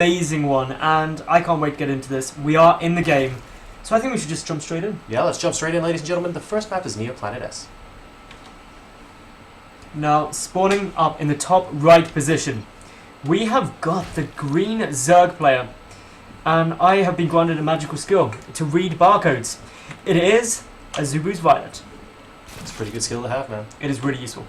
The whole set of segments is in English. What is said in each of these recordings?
amazing one, and I can't wait to get into this. We are in the game, so I think we should just jump straight in. Yeah, let's jump straight in, ladies and gentlemen. The first map is Neoplanet S. Now, spawning up in the top right position, we have got the green Zerg player, and I have been granted a magical skill to read barcodes. It is azubu.violet. It's a pretty good skill to have, man. It is really useful.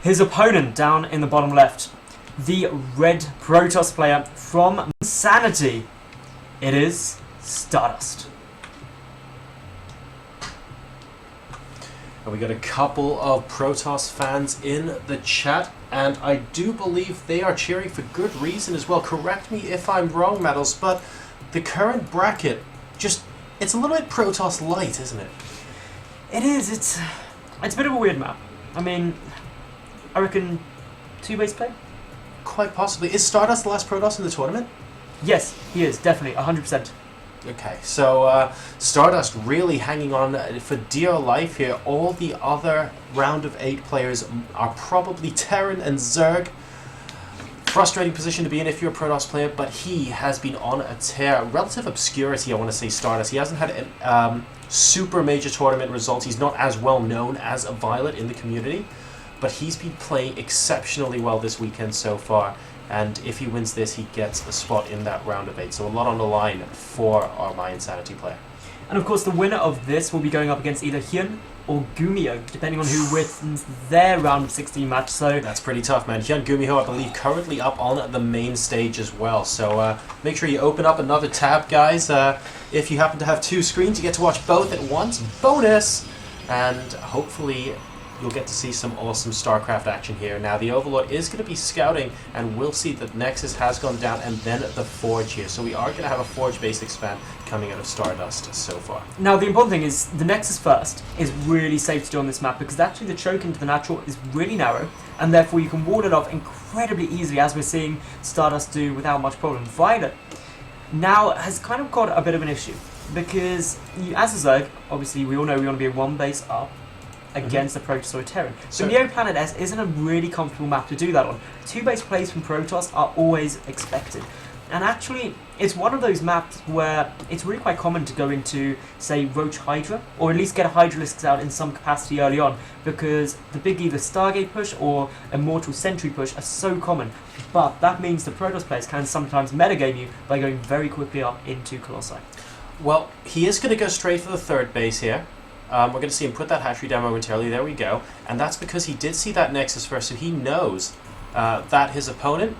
His opponent down in the bottom left, the red Protoss player from myinsanity. It is Stardust. And we got a couple of Protoss fans in the chat, and I do believe they are cheering for good reason as well. Correct me if I'm wrong, Metals, but the current bracket it's a little bit Protoss light, isn't it? It is. It's a bit of a weird map. I mean, I reckon 2 base play? Quite possibly. Is Stardust the last Protoss in the tournament? Yes, he is, definitely, 100%. Okay, so Stardust really hanging on for dear life here. All the other round of 8 players are probably Terran and Zerg. Frustrating position to be in if you're a Protoss player, but he has been on a tear. Relative obscurity, I want to say, Stardust. He hasn't had super major tournament results. He's not as well known as a Violet in the community, but he's been playing exceptionally well this weekend so far. And if he wins this, he gets a spot in that round of 8. So a lot on the line for our myinsanity player. And of course, the winner of this will be going up against either Hyun or Gumio, depending on who wins their round of 16 match. So that's pretty tough, man. Hyun Gumio, I believe, currently up on the main stage as well. So make sure you open up another tab, guys. If you happen to have 2 screens, you get to watch both at once. Bonus! And hopefully you'll get to see some awesome StarCraft action here. Now, the Overlord is going to be scouting, and we'll see that Nexus has gone down, and then the Forge here. So we are going to have a Forge-based expand coming out of Stardust so far. Now, the important thing is the Nexus first is really safe to do on this map, because actually the choke into the natural is really narrow, and therefore you can ward it off incredibly easily, as we're seeing Stardust do without much problem. Violet now has kind of got a bit of an issue, because as a Zerg, obviously we all know we want to be a 1 base up against the Protoss or Terran. So Neoplanet S isn't a really comfortable map to do that on. 2 base plays from Protoss are always expected. And actually, it's one of those maps where it's really quite common to go into, say, Roach Hydra, or at least get a Hydralisks out in some capacity early on, because the big either Stargate push or Immortal Sentry push are so common. But that means the Protoss players can sometimes metagame you by going very quickly up into Colossi. Well, he is going to go straight for the 3rd base here. We're going to see him put that hatchery down momentarily. There we go. And that's because he did see that Nexus first, so he knows that his opponent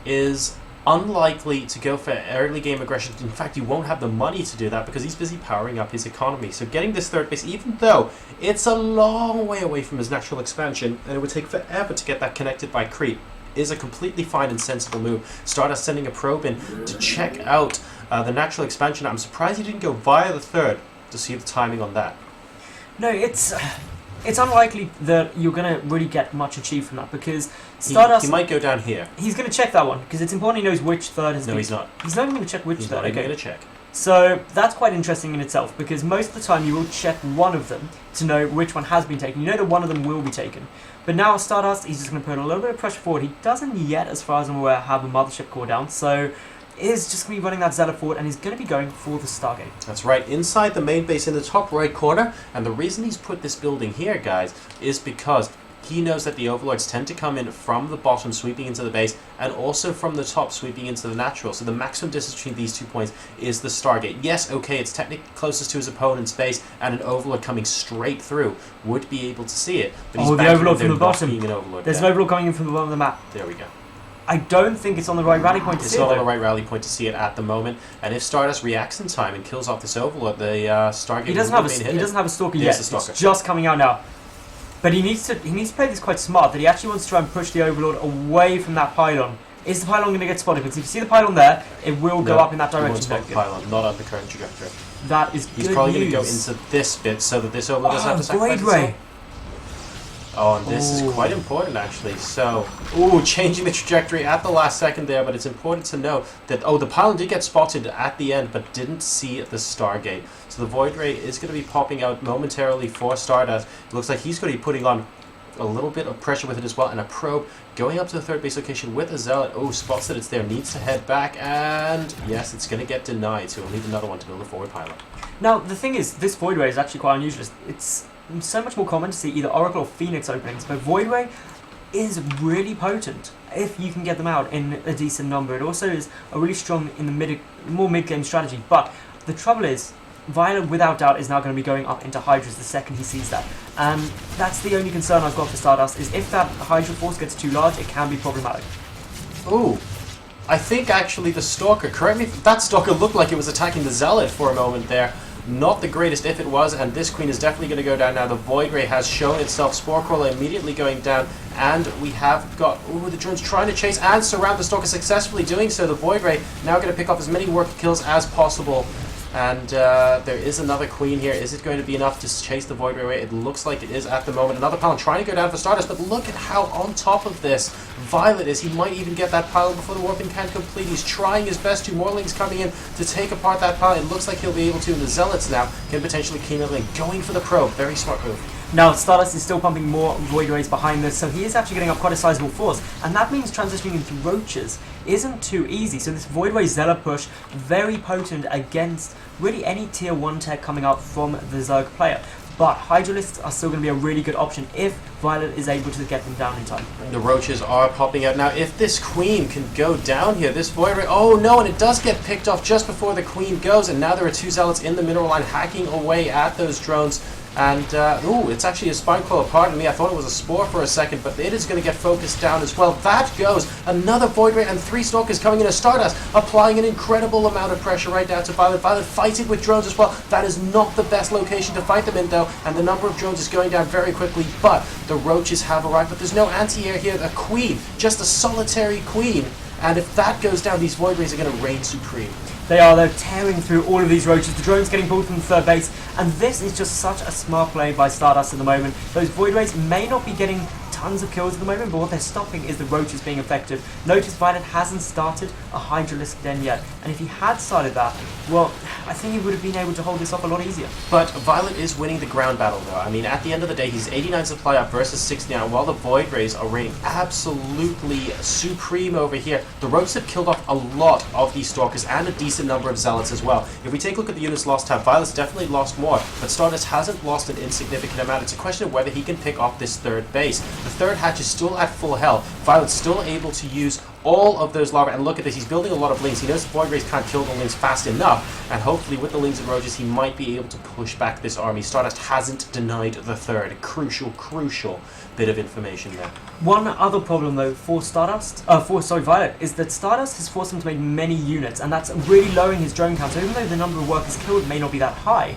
is unlikely to go for early game aggression. In fact, he won't have the money to do that because he's busy powering up his economy. So getting this 3rd base, even though it's a long way away from his natural expansion, and it would take forever to get that connected by creep, is a completely fine and sensible move. Stardust sending a probe in to check out the natural expansion. I'm surprised he didn't go via the 3rd to see the timing on that. No, it's unlikely that you're going to really get much achieved from that, because Stardust... He might go down here. He's going to check that one, because it's important he knows which 3rd has been... No, he's not. He's not even going to check which 3rd. He's not even going to check. So that's quite interesting in itself, because most of the time you will check one of them to know which one has been taken. You know that one of them will be taken. But now Stardust, he's just going to put a little bit of pressure forward. He doesn't yet, as far as I'm aware, have a Mothership core down, so is just going to be running that Zealot forward, and he's going to be going for the Stargate. That's right, inside the main base in the top right corner. And the reason he's put this building here, guys, is because he knows that the Overlords tend to come in from the bottom, sweeping into the base, and also from the top, sweeping into the natural. So the maximum distance between these 2 points is the Stargate. Yes, okay, it's technically closest to his opponent's base, and an Overlord coming straight through would be able to see it. But he's the Overlord from the bottom. An There's an Overlord coming in from the bottom of the map. There we go. I don't think it's on the right rally point to see it. It's not on the right rally point to see it at the moment. And if Stardust reacts in time and kills off this Overlord, the Stargate he doesn't have a Stalker yet. It's just coming out now. But he needs to play this quite smart, that he actually wants to try and push the Overlord away from that pylon. Is the pylon going to get spotted? Because if you see the pylon there, it will go up in that direction. He won't spot the pylon, not on the current trajectory. That is He's probably going to go into this bit so that this Overlord doesn't have to sacrifice itself. Oh, and this is quite important, actually. So, changing the trajectory at the last second there, but it's important to note that, the pylon did get spotted at the end, but didn't see the Stargate. So the Void Ray is going to be popping out momentarily for Stardust. It looks like he's going to be putting on a little bit of pressure with it as well, and a probe going up to the third base location with a zealot. Oh, spots that it's there, needs to head back, and yes, it's going to get denied, so we'll need another one to build a forward pilot. Now, the thing is, this Void Ray is actually quite unusual. It's so much more common to see either Oracle or Phoenix openings, but Void Ray is really potent if you can get them out in a decent number. It also is a really strong in the more mid-game strategy, but the trouble is, Violet, without doubt, is now going to be going up into Hydras the second he sees that. And that's the only concern I've got for Stardust, is if that Hydra force gets too large, it can be problematic. Ooh. I think actually the Stalker, correct me, that Stalker looked like it was attacking the Zealot for a moment there. Not the greatest if it was, and this Queen is definitely going to go down now. The Void Ray has shown itself. Spore Crawler immediately going down, and we have got, ooh, the drones trying to chase and surround the Stalker, successfully doing so. The Void Ray now going to pick up as many worker kills as possible. And there is another Queen here. Is it going to be enough to chase the Void Ray away? It looks like it is at the moment. Another Pylon trying to go down for Stardust, but look at how on top of this Violet is. He might even get that Pylon before the warping can complete. He's trying his best. 2 Morlings coming in to take apart that Pylon. It looks like he'll be able to, and the Zealots now can potentially clean it in. Going for the probe. Very smart move. Now, Stardust is still pumping more Void Rays behind this, so he is actually getting up quite a sizable force, and that means transitioning into Roaches isn't too easy. So this Void Ray Zealot push, very potent against really any tier 1 tech coming out from the Zerg player. But Hydralists are still going to be a really good option if Violet is able to get them down in time. The Roaches are popping out. Now, if this Queen can go down here, this Void Ray... Oh, no, and it does get picked off just before the Queen goes, and now there are 2 Zealots in the mineral line hacking away at those drones. And, ooh, it's actually a Spine Coil, pardon me, I thought it was a Spore for a second, but it is going to get focused down as well. That goes, another Void Ray and 3 Stalkers coming in as Stardust, applying an incredible amount of pressure right down to Violet. Violet fighting with drones as well. That is not the best location to fight them in, though, and the number of drones is going down very quickly, but the Roaches have arrived, but there's no anti-air here. A Queen, just a solitary Queen, and if that goes down, these Void Rays are going to reign supreme. They're tearing through all of these Roaches. The drone's getting pulled from the third base, and this is just such a smart play by Stardust at the moment. Those Void Rays may not be getting tons of kills at the moment, but what they're stopping is the Roaches being effective. Notice Violet hasn't started a Hydralisk Den yet, and if he had started that, well, I think he would have been able to hold this off a lot easier. But Violet is winning the ground battle, though. I mean, at the end of the day, he's 89 supply up versus 69, while the Void Rays are reigning absolutely supreme over here. The Roaches have killed off a lot of these Stalkers and a decent number of Zealots as well. If we take a look at the units lost tab, Violet's definitely lost more, but Stardust hasn't lost an insignificant amount. It's a question of whether he can pick off this third base. The third hatch is still at full health. Violet's still able to use all of those lava, and look at this, he's building a lot of Lings. He knows the Void Rays can't kill the Lings fast enough, and hopefully with the Lings and Roaches he might be able to push back this army. Stardust hasn't denied the third. Crucial bit of information there. One other problem though for Violet is that Stardust has forced him to make many units, and that's really lowering his drone count. So even though the number of workers killed may not be that high,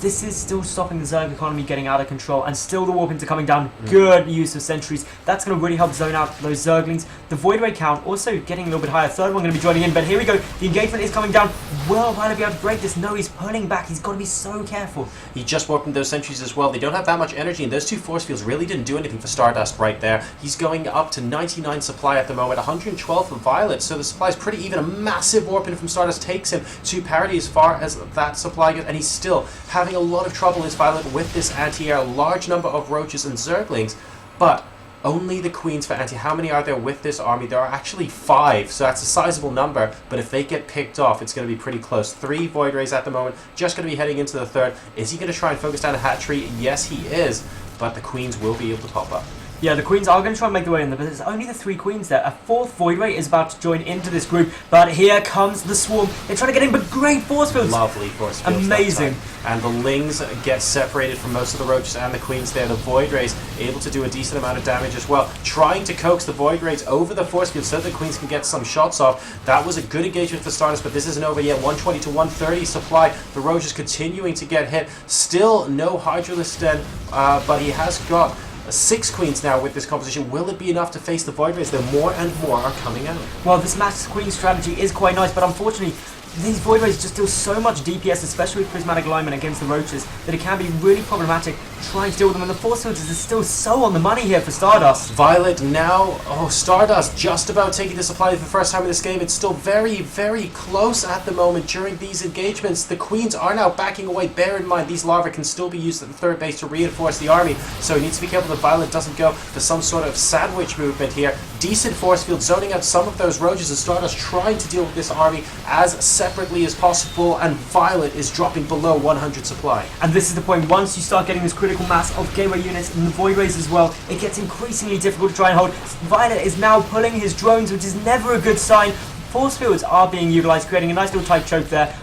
this is still stopping the Zerg economy getting out of control, and still the Warpings are coming down. Good use of sentries. That's going to really help zone out those Zerglings. The Void Ray count also getting a little bit higher. Third one going to be joining in, but here we go. The engagement is coming down. Will Violet be able to break this? No, he's pulling back. He's got to be so careful. He just warped in those sentries as well. They don't have that much energy, and those 2 force fields really didn't do anything for Stardust right there. He's going up to 99 supply at the moment, 112 for Violet, so the supply is pretty even. A massive warp in from Stardust takes him to parity as far as that supply goes, and he's still having a lot of trouble as Violet with this anti-air. A large number of Roaches and Zerglings, but only the Queens for anti. How many are there with this army? There are actually 5, so that's a sizable number, but if they get picked off, it's going to be pretty close. 3 Void Rays at the moment, just going to be heading into the third. Is he going to try and focus down a hatchery? Yes, he is, but the Queens will be able to pop up. Yeah, the Queens are going to try and make their way in there, but there's only the 3 Queens there. A 4th Void Ray is about to join into this group, but here comes the Swarm. They're trying to get in, but great force fields. Lovely force fields. Amazing. And the Lings get separated from most of the Roaches and the Queens there. The Void Rays able to do a decent amount of damage as well. Trying to coax the Void Rays over the force field so the Queens can get some shots off. That was a good engagement for Stardust, but this isn't over yet. 120 to 130 supply. The Roaches continuing to get hit. Still no Hydralisk Den, but he has got 6 Queens now with this composition. Will it be enough to face the Void Rays? Though more and more are coming out. Well, this Max Queen strategy is quite nice, but unfortunately, these Void Rays just deal so much DPS, especially with Prismatic Alignment against the Roaches, that it can be really problematic trying to deal with them. And the Force Filters is still so on the money here for Stardust. Violet now, Stardust just about taking the supply for the first time in this game. It's still very, very close at the moment during these engagements. The Queens are now backing away. Bear in mind, these larvae can still be used at the third base to reinforce the army, so he needs to be careful that Violet doesn't go for some sort of sandwich movement here. Decent force field, zoning out some of those Roaches, and Stardust trying to deal with this army as separately as possible, and Violet is dropping below 100 supply. And this is the point, once you start getting this critical mass of gateway units and the Void Rays as well, it gets increasingly difficult to try and hold. Violet is now pulling his drones, which is never a good sign. Force fields are being utilized, creating a nice little tight choke there.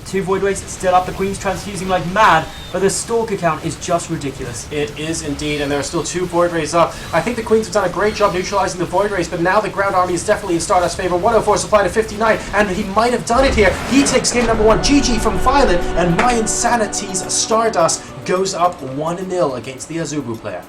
2 Void Rays still up, the Queen's transfusing like mad, but the Stalker count is just ridiculous. It is indeed, and there are still 2 Void Rays up. I think the Queens have done a great job neutralizing the Void Rays, but now the ground army is definitely in Stardust's favor. 104 supply to 59, and he might have done it here. He takes game number 1, GG from Violet, and myinsanity.stardust goes up 1-0 against the Azubu player.